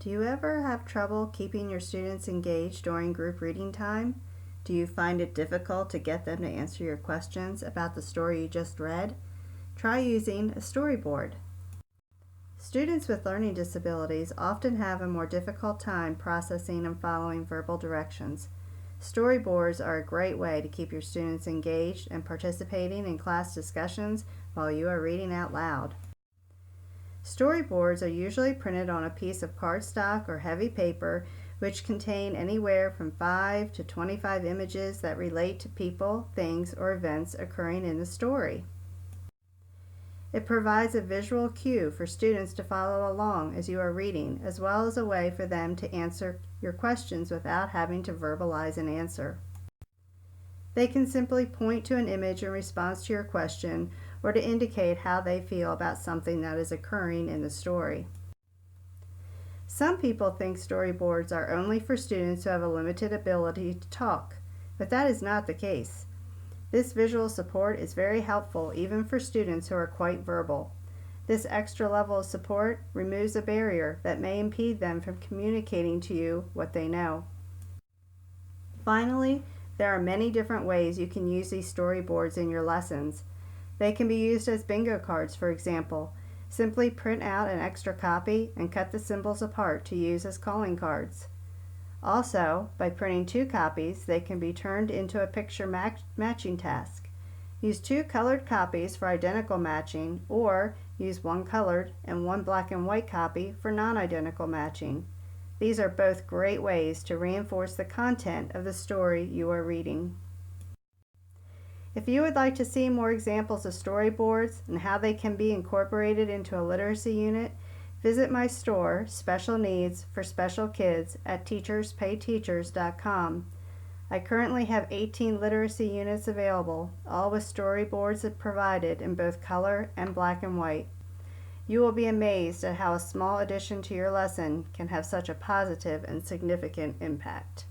Do you ever have trouble keeping your students engaged during group reading time? Do you find it difficult to get them to answer your questions about the story you just read? Try using a storyboard. Students with learning disabilities often have a more difficult time processing and following verbal directions. Storyboards are a great way to keep your students engaged and participating in class discussions while you are reading out loud. Storyboards are usually printed on a piece of cardstock or heavy paper, which contain anywhere from 5 to 25 images that relate to people, things, or events occurring in the story. It provides a visual cue for students to follow along as you are reading, as well as a way for them to answer your questions without having to verbalize an answer. They can simply point to an image in response to your question or to indicate how they feel about something that is occurring in the story. Some people think storyboards are only for students who have a limited ability to talk, but that is not the case. This visual support is very helpful even for students who are quite verbal. This extra level of support removes a barrier that may impede them from communicating to you what they know. Finally, there are many different ways you can use these storyboards in your lessons. They can be used as bingo cards, for example. Simply print out an extra copy and cut the symbols apart to use as calling cards. Also, by printing 2 copies, they can be turned into a picture matching task. Use 2 colored copies for identical matching, or use 1 colored and 1 black and white copy for non-identical matching. These are both great ways to reinforce the content of the story you are reading. If you would like to see more examples of storyboards and how they can be incorporated into a literacy unit, visit my store, Special Needs for Special Kids, at teacherspayteachers.com. I currently have 18 literacy units available, all with storyboards provided in both color and black and white. You will be amazed at how a small addition to your lesson can have such a positive and significant impact.